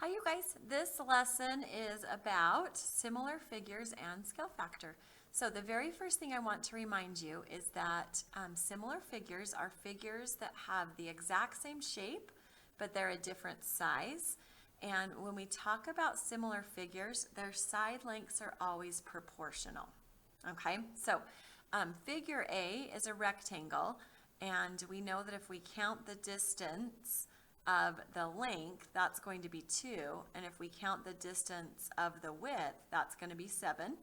Hi you guys, this lesson is about similar figures and scale factor. So the very first thing I want to remind you is that similar figures are figures that have the exact same shape, but they're a different size. And when we talk about similar figures, their side lengths are always proportional. Okay, so figure A is a rectangle, and we know that if we count the distance of the length, that's going to be 2, and if we count the distance of the width, that's going to be 7.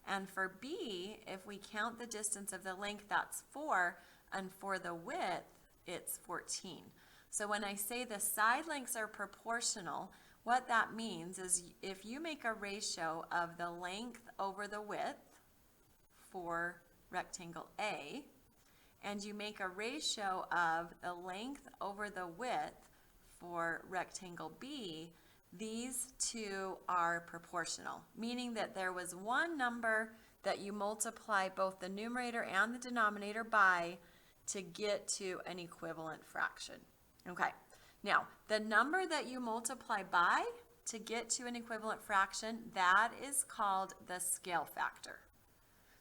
And for B, if we count the distance of the length, that's 4, and for the width, it's 14. So when I say the side lengths are proportional, what that means is if you make a ratio of the length over the width for rectangle A, and you make a ratio of the length over the width for rectangle B, these two are proportional, meaning that there was one number that you multiply both the numerator and the denominator by to get to an equivalent fraction. Okay, now the number that you multiply by to get to an equivalent fraction, that is called the scale factor.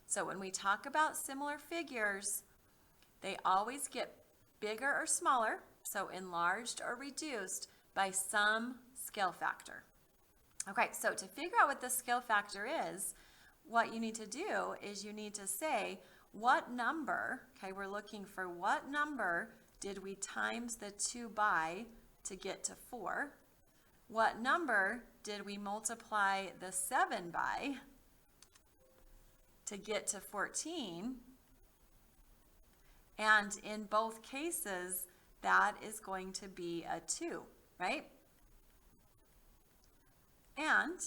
So when we talk about similar figures, they always get bigger or smaller, so enlarged or reduced by some scale factor. Okay, so to figure out what the scale factor is, what you need to do is you need to say what number, okay, we're looking for what number did we times the 2 by to get to 4? What number did we multiply the 7 by to get to 14? And in both cases, that is going to be a 2, right? And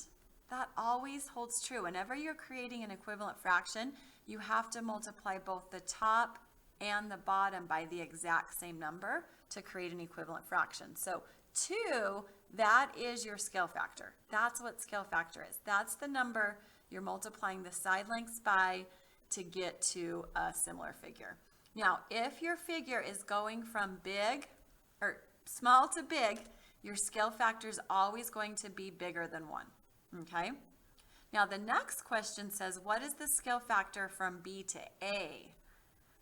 that always holds true. Whenever you're creating an equivalent fraction, you have to multiply both the top and the bottom by the exact same number to create an equivalent fraction. So 2, that is your scale factor. That's what scale factor is. That's the number you're multiplying the side lengths by to get to a similar figure. Now, if your figure is going from big or small to big, your scale factor is always going to be bigger than 1. Okay? Now, the next question says, what is the scale factor from B to A?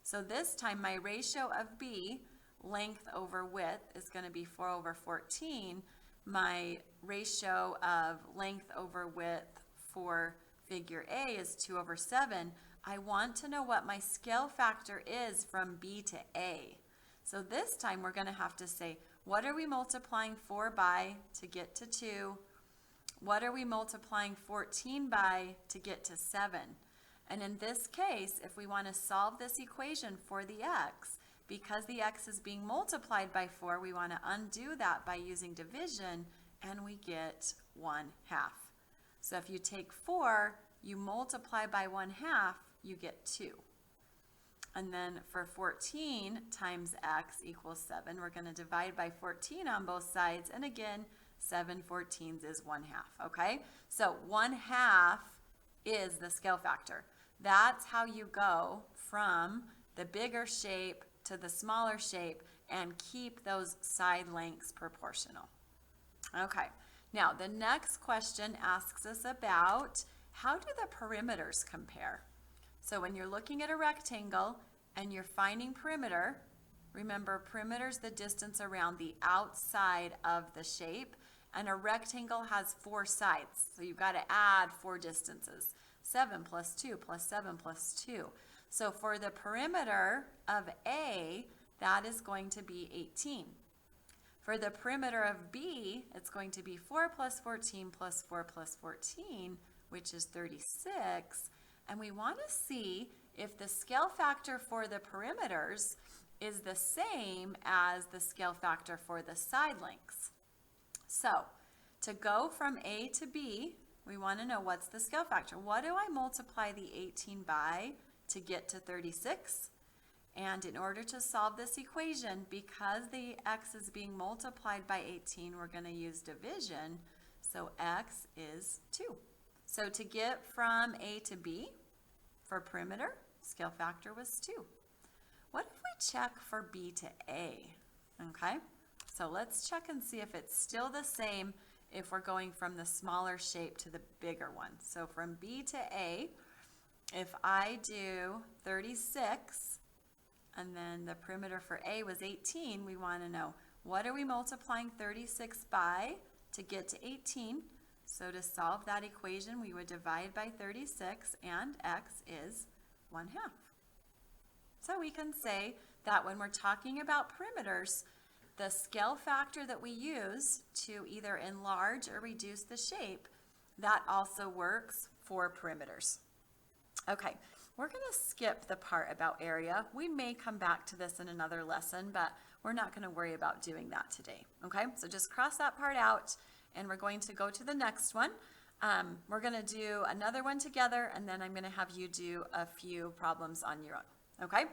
So this time, my ratio of B, length over width, is going to be 4 over 14. My ratio of length over width for figure A is 2 over 7. I want to know what my scale factor is from B to A. So this time we're going to have to say, what are we multiplying 4 by to get to 2? What are we multiplying 14 by to get to 7? And in this case, if we want to solve this equation for the x, because the x is being multiplied by 4, we want to undo that by using division, and we get 1/2. So if you take 4, you multiply by 1/2, you get 2. And then for 14 times x equals 7, we're going to divide by 14 on both sides. And again, 7/14 is 1/2, okay? So 1/2 is the scale factor. That's how you go from the bigger shape to the smaller shape and keep those side lengths proportional. Okay, now the next question asks us about how do the perimeters compare? So when you're looking at a rectangle and you're finding perimeter, remember perimeter is the distance around the outside of the shape, and a rectangle has 4 sides. So you've got to add 4 distances. 7 plus 2 plus 7 plus 2. So for the perimeter of A, that is going to be 18. For the perimeter of B, it's going to be 4 plus 14 plus 4 plus 14, which is 36. And we want to see if the scale factor for the perimeters is the same as the scale factor for the side lengths. So to go from A to B, we want to know what's the scale factor. What do I multiply the 18 by to get to 36? And in order to solve this equation, because the x is being multiplied by 18, we're going to use division. So x is 2. So to get from A to B for perimeter, scale factor was 2. What if we check for B to A? Okay, so let's check and see if it's still the same if we're going from the smaller shape to the bigger one. So from B to A, if I do 36, and then the perimeter for A was 18, we want to know, what are we multiplying 36 by to get to 18? So to solve that equation, we would divide by 36, and x is 1/2. So we can say that when we're talking about perimeters, the scale factor that we use to either enlarge or reduce the shape, that also works for perimeters. Okay, we're going to skip the part about area. We may come back to this in another lesson, but we're not going to worry about doing that today. Okay, so just cross that part out, and we're going to go to the next one. We're going to do another one together, and then I'm going to have you do a few problems on your own. Okay,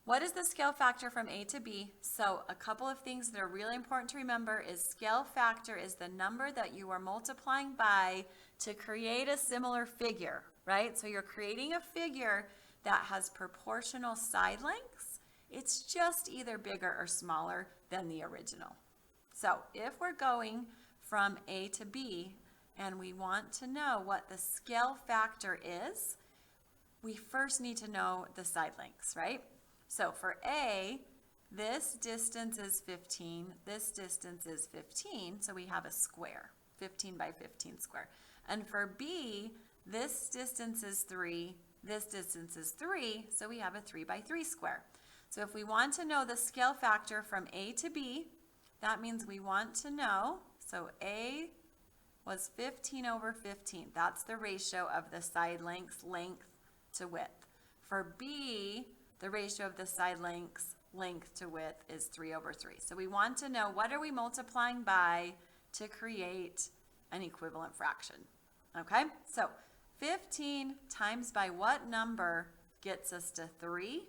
what is the scale factor from A to B? So a couple of things that are really important to remember is scale factor is the number that you are multiplying by to create a similar figure, right? So you're creating a figure that has proportional side lengths. It's just either bigger or smaller than the original. So if we're going from A to B and we want to know what the scale factor is, we first need to know the side lengths, right? So for A, this distance is 15, this distance is 15, so we have a square, 15 by 15 square. And for B, this distance is 3, this distance is 3, so we have a 3 by 3 square. So if we want to know the scale factor from A to B, that means we want to know, so A was 15 over 15. That's the ratio of the side lengths, length to width. For B, the ratio of the side lengths, length to width is 3 over 3. So we want to know what are we multiplying by to create an equivalent fraction. Okay, so 15 times by what number gets us to 3?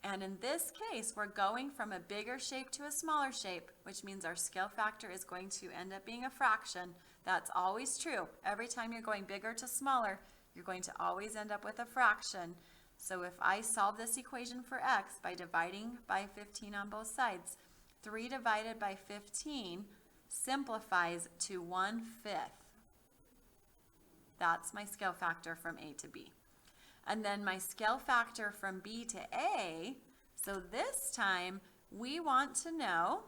And in this case, we're going from a bigger shape to a smaller shape, which means our scale factor is going to end up being a fraction. That's always true. Every time you're going bigger to smaller, you're going to always end up with a fraction. So if I solve this equation for x by dividing by 15 on both sides, 3 divided by 15 simplifies to 1/5. That's my scale factor from A to B. And then my scale factor from B to A, so this time we want to know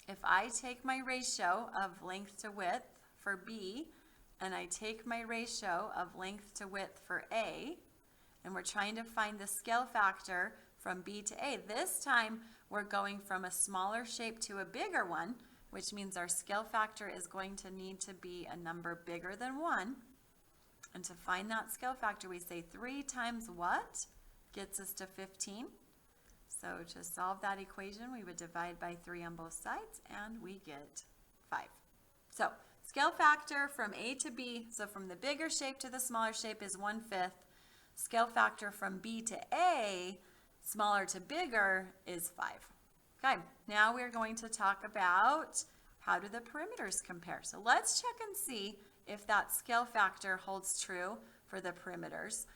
if I take my ratio of length to width for B and I take my ratio of length to width for A, and we're trying to find the scale factor from B to A. This time we're going from a smaller shape to a bigger one, which means our scale factor is going to need to be a number bigger than 1. And to find that scale factor, we say 3 times what gets us to 15. So to solve that equation, we would divide by 3 on both sides, and we get 5. So scale factor from A to B, so from the bigger shape to the smaller shape is 1/5. Scale factor from B to A, smaller to bigger, is 5. Okay, now we're going to talk about how do the perimeters compare. So let's check and see if that scale factor holds true for the perimeters.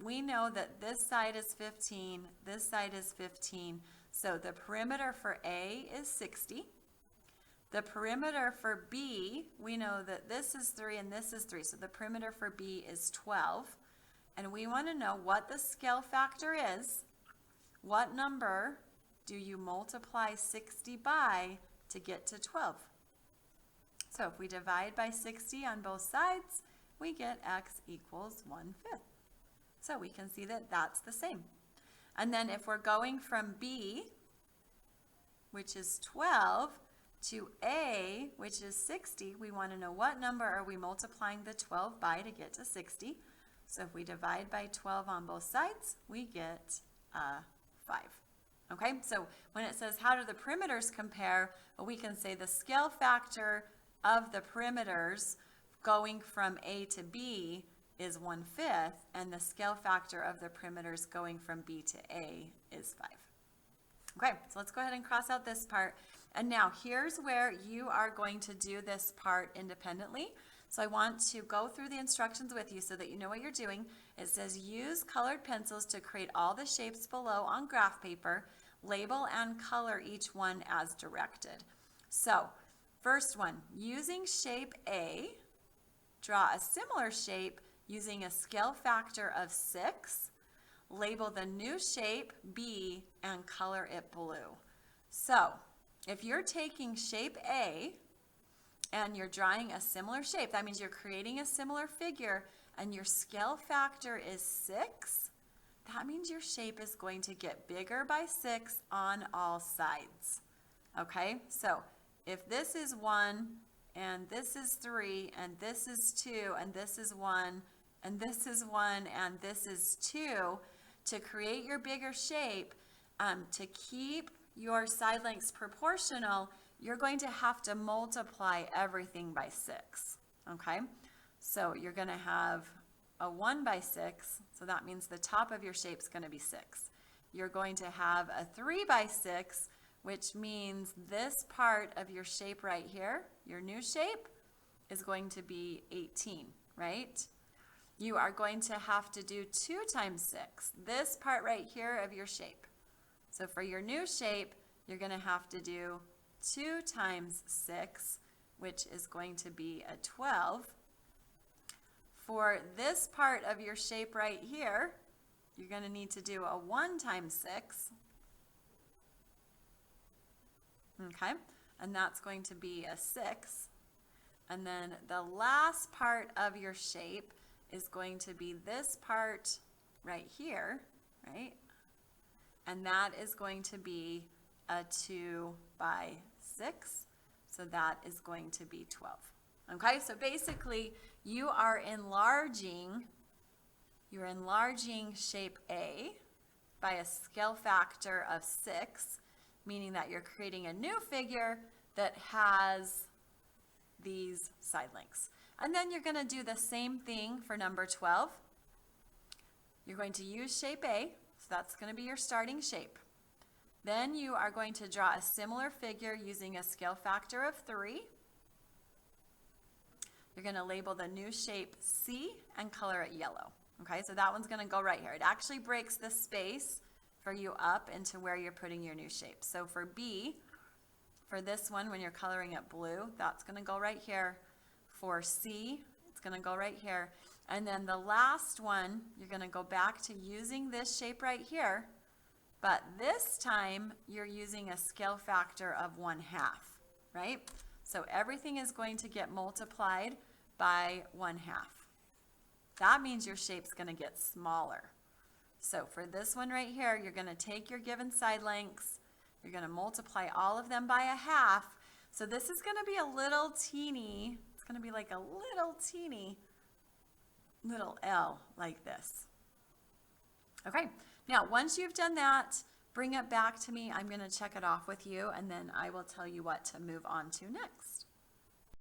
We know that this side is 15, this side is 15, so the perimeter for A is 60. The perimeter for B, we know that this is 3 and this is 3, so the perimeter for B is 12. And we want to know what the scale factor is. What number do you multiply 60 by to get to 12? So if we divide by 60 on both sides, we get x equals 1/5. So we can see that that's the same. And then if we're going from B, which is 12, to A, which is 60, we want to know what number are we multiplying the 12 by to get to 60. So if we divide by 12 on both sides, we get 5. Okay, so when it says how do the perimeters compare, well, we can say the scale factor of the perimeters going from A to B is 1/5, and the scale factor of the perimeters going from B to A is 5. Okay, so let's go ahead and cross out this part. And now here's where you are going to do this part independently. So I want to go through the instructions with you so that you know what you're doing. It says use colored pencils to create all the shapes below on graph paper. Label and color each one as directed. So First one, using shape A, draw a similar shape using a scale factor of 6. Label the new shape B and color it blue. So if you're taking shape A and you're drawing a similar shape, that means you're creating a similar figure and your scale factor is 6, that means your shape is going to get bigger by 6 on all sides. Okay, so if this is 1 and this is 3 and this is 2 and this is 1 and this is 1 and this is 2, to create your bigger shape, to keep your side lengths proportional, you're going to have to multiply everything by 6. Okay, so you're going to have a 1 by 6, so that means the top of your shape is going to be 6. You're going to have a 3 by 6, which means this part of your shape right here, your new shape, is going to be 18, right? You are going to have to do 2 times 6, this part right here of your shape. So for your new shape, you're going to have to do 2 times 6, which is going to be a 12. For this part of your shape right here, you're going to need to do a 1 times 6. Okay, and that's going to be a 6. And then the last part of your shape is going to be this part right here, right? And that is going to be a 2 by 6. So that is going to be 12. Okay, so basically you're enlarging shape A by a scale factor of 6, meaning that you're creating a new figure that has these side lengths. And then you're going to do the same thing for number 12. You're going to use shape A, so that's going to be your starting shape. Then you are going to draw a similar figure using a scale factor of 3. You're going to label the new shape C and color it yellow. Okay, so that one's going to go right here. It actually breaks the space for you up into where you're putting your new shape. So for B, for this one, when you're coloring it blue, that's going to go right here. For C, it's going to go right here. And then the last one, you're going to go back to using this shape right here, but this time you're using a scale factor of 1/2, right? So everything is going to get multiplied by 1/2. That means your shape's going to get smaller. So for this one right here, you're going to take your given side lengths, you're going to multiply all of them by 1/2. So this is going to be a little teeny, it's going to be like a little teeny little L like this. Okay, now once you've done that, bring it back to me. I'm going to check it off with you, and then I will tell you what to move on to next.